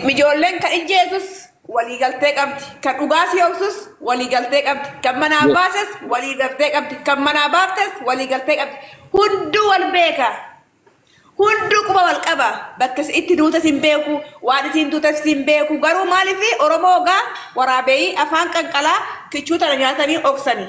Mijoolleen kan ijjeesus walii galtee qabdi. Kan dhugaas yooksus walii galtee qabdi. Kan manaa baases walii galtee qabdi. Kan manaa baaftes walii galtee qabdi. Hunduu wal beeka. Hunduu quba wal qaba. Bakka itti duutas hin beeku. Waan isiin duutas hin beeku. Garuu maaliif Oromoo gaa waraabee afaan qanqalaa kichuu tana nyaatanii oksanii.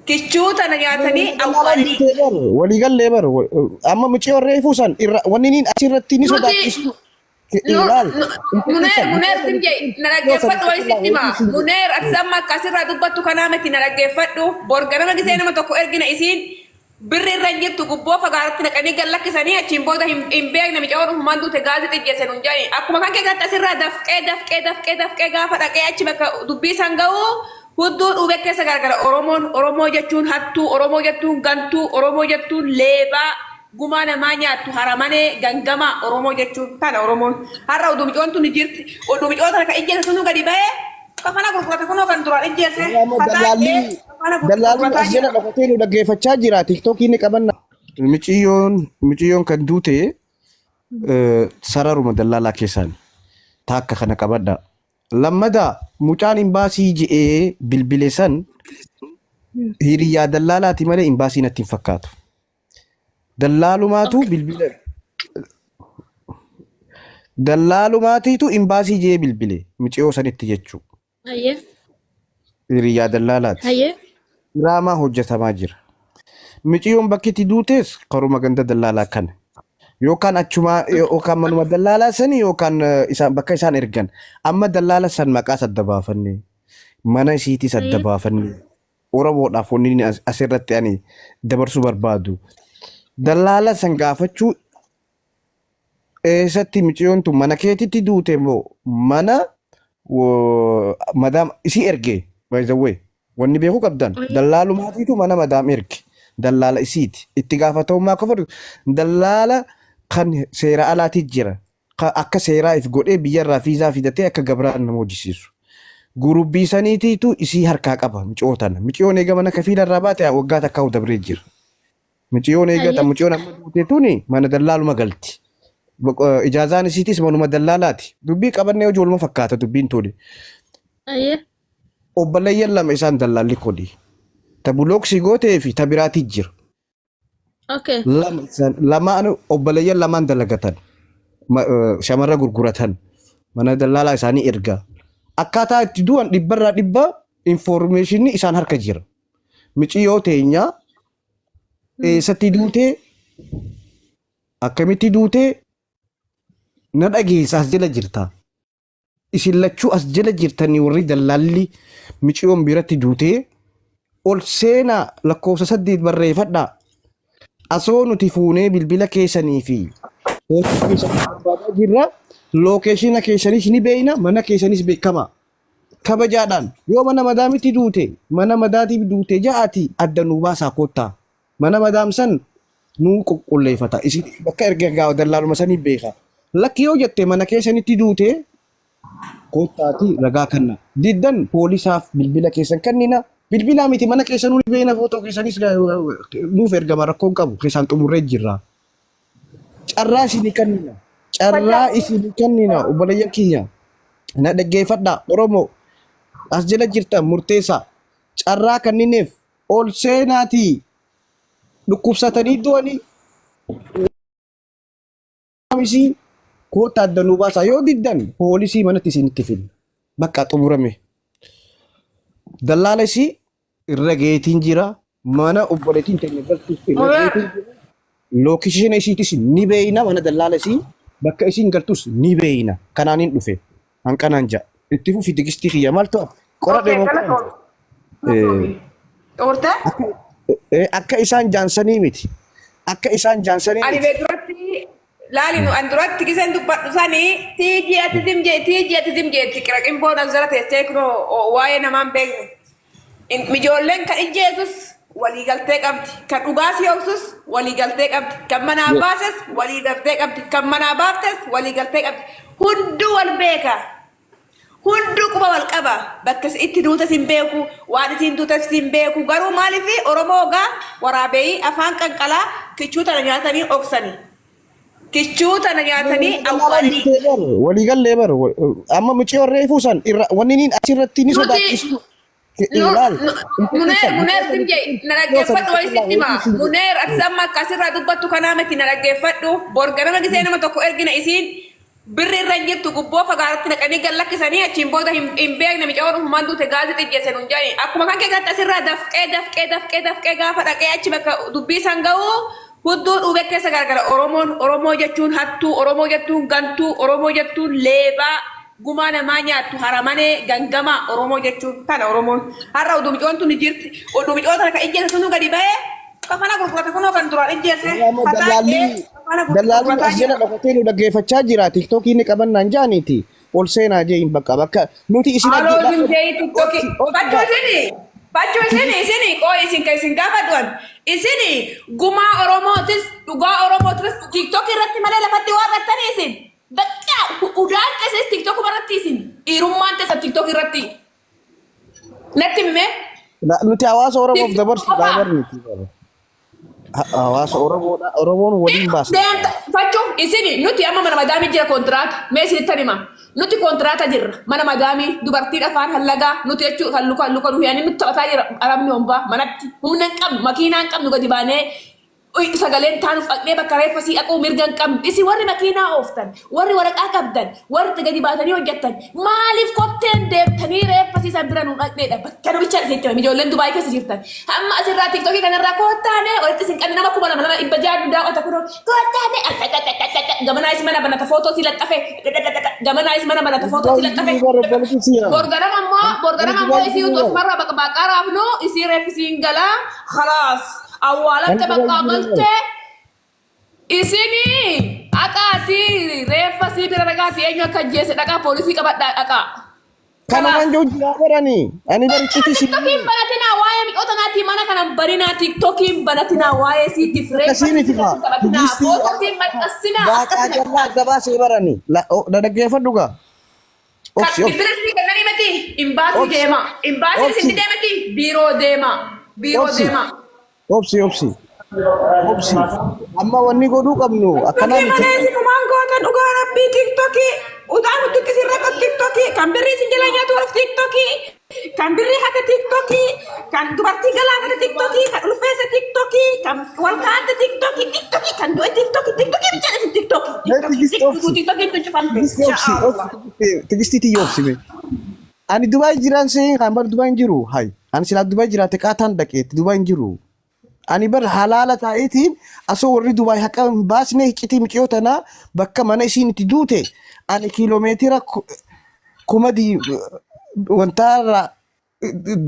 Kichuu tana nyaatanii awwaalanii. Walii gallee bar amma mucii warree fuusan wanni niin asirratti ni sodaachisu. Muneer tinjee narageeffadhu wayisitti hima. Muneer ati amma akkasirraa dubbattu kanaa miti narageeffadhu. Borga nama gisee nama tokko ergina isiin birri irra hin jirtu gubboo fagaatti naqanii gallakkisanii achiin booda hin beekne micoon ufumaan duute gaazii xijjeessan hin jaani. Akkuma kan keessatti asirraa dafqee gaafa dhaqee achi bakka dubbii san ga'u hudduu dhuubee keessa garagara. Oromoo jechuun hattuu, Oromoo jechuun gantuu, Oromoo jechuun leebaa. Gumaa namaa nyaattu haramanii gangama Oromoo jechuun kana Oromoon har'a oduu micoon tun jirti oduu micoon tana kan ijjeesse sunu gadi bahee kafana gurgurata kunoo kan duraan ijjeesse dallaalli as jala dhokatee nu dhaggeeffachaa jira tiktokii ni qabanna miciyyoon kan duute sararuma dallaalaa keessaan taakka kana qabadha lammada mucaan imbaasii je'ee bilbile san hiriyyaa dallaalaati malee imbaasii natti hin fakkaatu. Dallaalumaatu bilbile dallaalumaatiitu imbaasii jee bilbile miciyoo sanitti jechuu hiriyyaa dallaalaati diraamaa hojjetamaa jira miciyoon bakkitti duutees karuma ganda dallaalaa kana yookaan achumaa yookaan manuma dallaalaa sanii yookaan isaan bakka isaan ergan amma dallaala san maqaa sadda baafanne mana isiitii sadda baafanne Oromoodhaaf wanni asirratti ani dabarsuu barbaadu. Dallala san gaafachuu eessatti miciyoon tun mana keetitti duute moo mana madaam isii erge by the way wanni beekuu qabdan dallaalumaatiitu mana madaam erge dallala isiiti itti gaafatamummaa qofa dallala kan seera alaati jira akka seeraa if godhee biyyarraa fiizaa fidatee akka gabraan nama hojjisiisu gurubbii saniitiitu isii harkaa qaba miciyootan miciyoon eega mana kafiilarraa baate waggaa takkaa dabree jira. Miciyoon eegata miciyoon amma duute tuni mana dallaaluma galti. Ijaazaan isiitis manuma dallaalaati. Dubbii qabannee ijooluma fakkaata dubbiin tuni. Obboleeyyan lama isaan dallaalli kodi. Ta bulooksii gootee fi ta biraati jira. Lamaan obboleeyyan lamaan dalagatan. Shamarra gurguratan. Mana dallaalaa isaanii erga. Akkaataa itti du'an dhibbarraa dhibba informeeshinii isaan harka jira. Miciyoo teenyaa eessatti duutee akkamitti duutee na dhageessa as jala jirta isin lachuu as jala jirtanii warri dallaalli miciyoon biratti duutee ol seenaa lakkoofsa 8 barreeffadhaa asoo nuti fuunee bilbila keessanii fi jirra lookeeshina keessanis ni beeyna mana keessanis beekama kabajaadhaan yoo mana madaamitti duute mana madaatiif duute ja'aati adda nuu baasaa koottaa. Mana madaam san nuu qulqulleeffata isin bakka erga gaafa dallaaluma sanii beeka lakki yoo jette mana keessanitti duute koottaati ragaa kanna diddan poolisaaf bilbila keessan kannina bilbilaa miti mana keessanuu ni beena footoo keessanis nuuf ergama rakkoon qabu keessaan xumurree jirra carraa isinii kannina carraa isinii kannina obboleeyyan kiyya na dhaggeeffadhaa Oromoo as jala jirtan murteessaa carraa kannineef ol seenaatii dhukkubsatanii du'anii isii koota adda nuu baasaa yoo diddan poolisii manatti isinitti finna bakka xumurame dallaala isii irra geetiin jira mana obboleetiin teenya galtuuf irra geetiin jira lookeeshina isiitis ni beeyna mana dallaala isii bakka isiin galtus ni beeyna kanaaniin dhufe hanqanaan ja'a itti fufi digistii kiyya maal ta'a qoradhe akka isaan jaansanii miti akka isaan jaansanii ani beeduratti laali nu anduratti kisen dubbadhu sanii tiiji atizim jeetti qiraqin booda zara teessee kunoo waa'ee namaan beeknu mijoolleen kan ijjeesus walii galtee qabdi kan dhugaas yooksus walii galtee qabdi kan manaa baases walii galtee qabdi kan manaa baaftes walii galtee qabdi hunduu wal beeka. Hunduu quba wal qaba bakka itti duutas hin beeku waan isiin duutas hin beeku garuu maaliif Oromoo gaa waraabee afaan qanqalaa kichuu tana nyaatanii oksanii kichuuta na nyaatanii awwaalanii. Waliigal leebar amma mucee warree fuusan wanni niin achirratti ni sodaachisu. Muneer dimjee na dhaggeeffadhu walisitti himaa. Muneer ati amma akkasirraa dubbattu kanaa miti na dhaggeeffadhu. Borganama gisee nama tokko ergina isiin birri irra hin jirtu gubboo fagaaratti naqanii gallakkisanii achiin booda hin beekne micaa'oon ufumaan duute gaazii xijjeessan hin jaani. Akkuma kan keessatti asirraa dafqee gaafa dhaqee achi bakka dubbii san ga'u hudduu dhuubee keessa gargara. Oromoo jechuun hattuu, Oromoo jechuun gantuu, Oromoo jechuun leebaa. Gumaa namaa nyaattu haramanee gangama Oromoo jechuun kana Oromoon har'a oduu micoon tun jirti oduu micoon tana kan ijjeessa sunu gadi ba'ee kafana gurgurata kunoo kan duraan ijjeesse dallaalli as jala dhokatee nu dhaggeeffachaa jira tiktokii inni qabannaan jaaniiti ol seenaa jee hin bakka nuti isin Baccho isini koo isin kan isin gaafa du'an isini gumaa Oromootis dhugaa Oromootis tiktokii irratti malee lafatti waaqattanii isin. Bakka udaan keessa TikTok irratti isin dhiirummaan keessa TikTok irratti natti hime nuti hawaasa Oromoof dabarsuudhaa barnuti hawaasa Oromoon waliin baasu Baccho isini nuti amma mana madaamii jira kontiraata mee isinitti hima nuti kontiraata jirra mana madaamii dubartii dhafaan hallagaa nuti jechuu kan luka dhufanii nutti taphataa jira arabni hombaa manatti humna hin qabnu makiinaa hin qabnu gadi baanee sagaleen taanuuf aqnee bakka reeffasii dhaquu mirgan qabnu isi warri makiinaa ooftan warri waraqaa qabdan warri gadi baatanii hojjettan maaliif kotteen deebtanii reeffasii san bira nuun dhaqneedha bakka namicha dhufeetti himi ijoolleen Dubaay keessa jirtan amma asirraa tiktokii kanarraa koottaane walitti isin qabne nama 2,200 daawwata kunoo koottaane gamanaa is mana banata footootii laxxafe gamanaa is mana banata footootii laxxafe borganama ammoo isii utuu osmarraa baqqaaqaa raafnoo isii reeffisiin galaa khalaas awwaalatti bakka galtee isini dhaqaati reeffa sii bira dhaqaati eenyu akka jeesse dhaqaa poolisii qabadhaa dhaqaa. Kanamaan jira barani ani barichiti si. TikTokiin banatinaa waa'ee mi'oota naatii mana kanan barinaa TikTokiin banatinaa waa'ee siitiif reeffa footootiin maxxansinaa. Waaqaa jallaa gabaasee barani dhaggeeffadhu gaa. Bidirri kanneen himati imbaasii deema imbaasii isin deemati biiroo deema. Obsi. Amma wanni godhuu qabnu akkanaa miti. Malee kumaan gootan dhugaa rabbii TikTokii udaan nutti sirra TikTokii kan birrii isin jala nyaatu wal TikTokii kan birrii haka TikTokii kan dubartii galaafata TikTokii kan ulfeessa TikTokii kan wal kaa'ate TikTokii kan du'e TikTokii bicha isin TikTokii tun cufamte. Tigistiitii yoobsime. Ani Dubaay jiraan seen kan bar Dubaay jiru hay ani sila Dubaay jiraate qaataan dhaqeetti Dubaay jiru. Ani bar halaala ta'iitiin asoo warri Dubaay haqa baasnee hiccitii miqiyootanaa bakka mana isiin itti duute ani kiiloomeetira kumadii wantaarra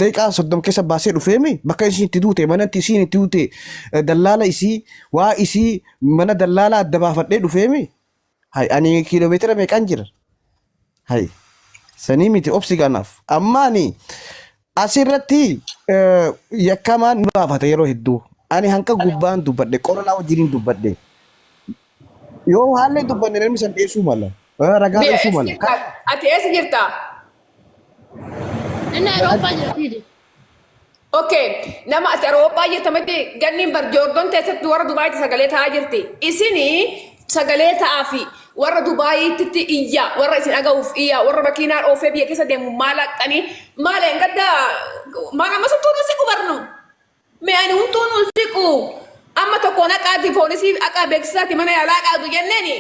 daqiiqaa 30 keessa baasee dhufeemi bakka isiin itti duute manatti isiin itti duute dallaala isii waa isii mana dallaala adda baafadhee dhufeemi hay ani kiiloomeetira meeqaan jira hay sanii miti obsi ganaaf ammaani asirratti yakkamaan baafata yeroo hedduu ani hanqa gubbaan dubbadhe qoranaa wajjiniin dubbadhe yoo haallee dubbanne namni san dhiyeessuu mala ragaa dhiyeessuu mala. Ati eessa jirta? Inni Awurooppaa jirti. Okay, nama ati Awurooppaa jirta miti ganniin bar joordoon teessatti warra Dubaayitti sagalee ta'aa jirti. Isini sagalee ta'aa fi warra Dubaayitti iyyaa warra isin dhaga'uuf iyyaa warra makiinaa dhoofee biyya keessa deemu maal haqxanii maal hin gaddaa maal amma sun tuunuu siqu barnu mee ani huntuunuu siqu amma tokko naqaati poolisii haqaa beeksisaati mana yaalaa qaatu jenneeni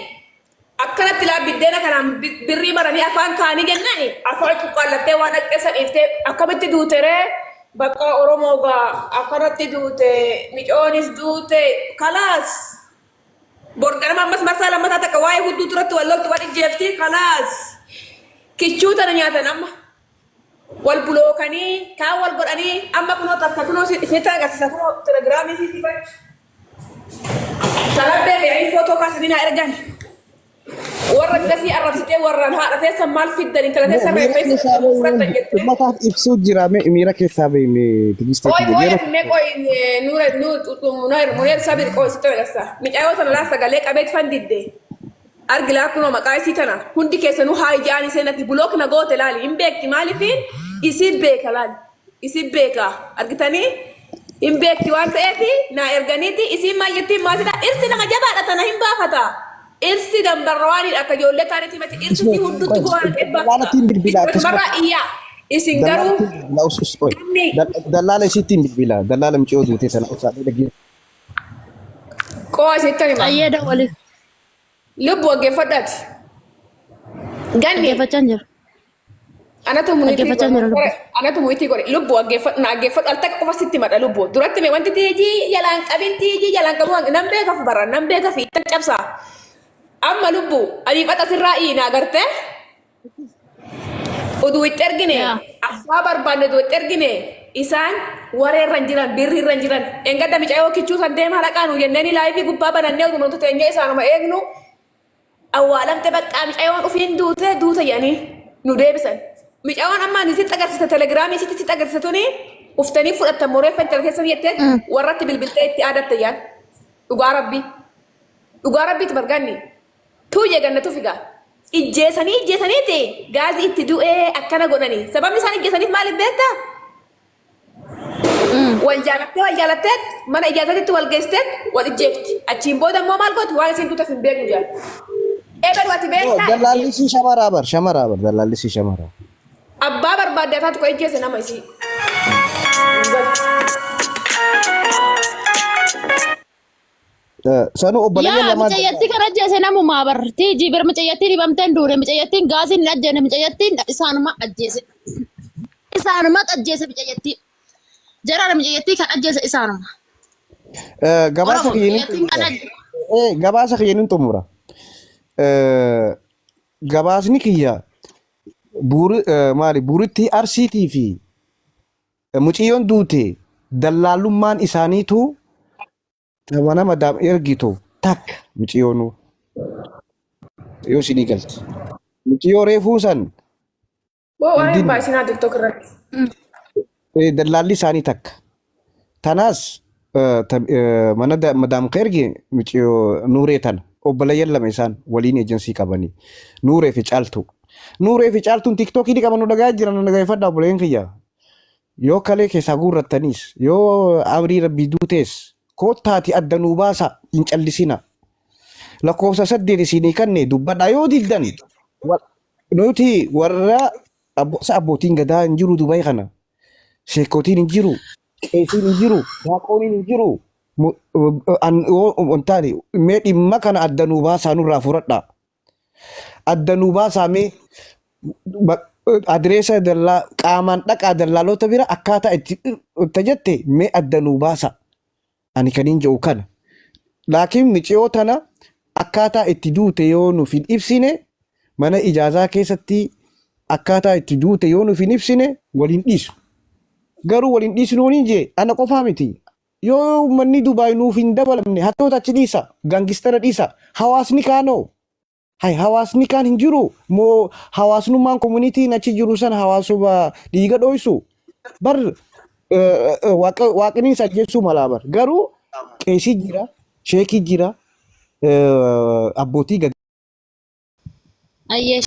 akkanatti laa biddeena kanaan birrii maranii afaan kaanii jenneeni afaan cuqqaallattee waan dhaqxeessa dhiiftee akkamitti duuteree bakka Oromoogaa akkanatti duute micoonis duute kalaas. Borganama ammas marsaa lammataa takka waa'ee hudduu turatti wal loltu wal ijjeefti kalaas kichuu tana nyaatan amma wal bulookanii kaan wal godhanii amma kunoo takka kunoo isinitti agarsiisa kunoo telegiraamii siiti fachi talabbee fe'anii footoo kaasanii naa ergan warra gasii arrabsitee warraan haadha teessan maal fiddan intala teessan reeffeessa fudhatan jettee. Ummataaf ibsuu jira miira keessaa beekne tigistaa. Muneer sabir qoo isitti agarsiisa. Micaayoo tana laa sagalee qabeet fan didde. Argilaa kunoo maqaa isii tana hundi keessanuu haa ijaan seenatti bulookna goote laali hin beekti maaliifiin isii beeka laali isii beeka argitanii hin beekti waan ta'eef naa erganiiti isiin maal jettiin maasita dhirsi nama jabaadha tana hin baafata. إرسي دمبرواني أكجولة تاني متى إرسي هندو تقول دلالتين بالبلا مرة إياه إسنجرو لا أسوس أوي دلالة ستين بالبلا دلالة مش أودو تيسنا أسا لقي قوة ستة ما Ayyada wali. لبوا جفدت غني Dhaggeeffachaa hin jiru. أنا تمويتي Dhaggeeffachaa hin jiru lubbu. أنا تمويتي قولي لبوا جفت نا جفت ألتك قوة ستة ما لبوا درت مي وانت تيجي يلان كابين تيجي يلان كابون نمبه كف برا نمبه كفي تكبسا أما لبوا أدي فتا سرائي ناقرته ودو ترجني Yeah. أبا بربان دو ترجني إسان وري رنجران بيري رنجران إنك دم جايو كيشو سندهم هلا كانوا ينني لايفي قبابا ننيو دمنتو تنجي إسان ما إغنو أولا تبقى مش أيوان وفين دوته يعني نديبسن مش أيوان أما نسيت أجرس تلجرامي نسيت أجرس توني وفتني فوق التمورة فانت سويتت ورتي بالبلتات عادة تيان وقاربي تبرجني توجي جنة توفيقا إجساني تي غازي تدو إيه أكنا قناني سبب نساني إجساني مال البيت والجالتات من إجازتي والجستات والجيفت أتشيمبو ده مو مالكوت ولا سنتو تفهم بيك مجال إبر واتبيت دلالي سي شمرابر دلالي سي شمرابر أبا برباد دفعت كو إجسنا ما يسي سانو أبلا Yaa لما mucayyattii kana ajjeese namumaa bar tiijii bir mucayyattiin dhibamteen duure mucayyattiin gaasiin hin ajjeene mucayyattiin isaanuma ajjeese. Isaanuma ajjeese mucayyattii. Jaraan mucayyattii kan ajjeese isaanuma. gabaasa Oromoo mucayyattiin kan kiyyanin gabaasa kiyyanin xumura gabaasni kiyya maali buritti arsiitii fi muciyyoon duute dallaalummaan isaaniitu mana madaam ergitu takka muciyyoonu yoo sinii galti muciyyoo reefuu san وين باشنا تيك رك dallaalli isaanii takka tanaas mana madaam ergi muciyyoo nuuree tana obboleeyyan lama isaan waliin ejensii qabanii nuuree fi caaltuun tiktookii ni qaban dhagaa jiran dhagaeffadhaa obboleeyyan kiyya yoo kalee keessaa guurrattaniis yoo amrii rabbii duutees koottaati adda nuu baasa hin callisina lakkoofsa 8 isinii kanne dubbadhaa yoo diddan nuti warra abbootiin gadaa hin jiru Dubaay kana sheekotiin hin jiru qeesiin hin jiru daaqooniin hin jiru wantaani mee dhimma kana adda nuu baasaa nurraa furadhaa adda nuu baasaa mee adreesa dallaa qaamaan dhaqaa dallaalota bira akkaataa itti jette mee adda nuu baasa ani kaniin jedhu kana laakiin muciyyoo tana akkaataa itti duute yoo nuuf hin ibsine mana ijaazaa keessatti akkaataa itti duute yoo nuuf hin ibsine waliin dhiisu garuu waliin dhiisnu ni jee ana qofaa miti yoo uummanni Dubaay nuuf hin dabalamne hattoota achi dhiisa gangistara dhiisa hawaasni kaanoo hawaasni kaan hin jiru moo hawaasnummaan komunitiin achi jiru san hawaasuma dhiiga dhoysu bar waaqni isa ajjeessuu malaa bar garuu qeesii jira sheekii jira abbootii gad Ayyee.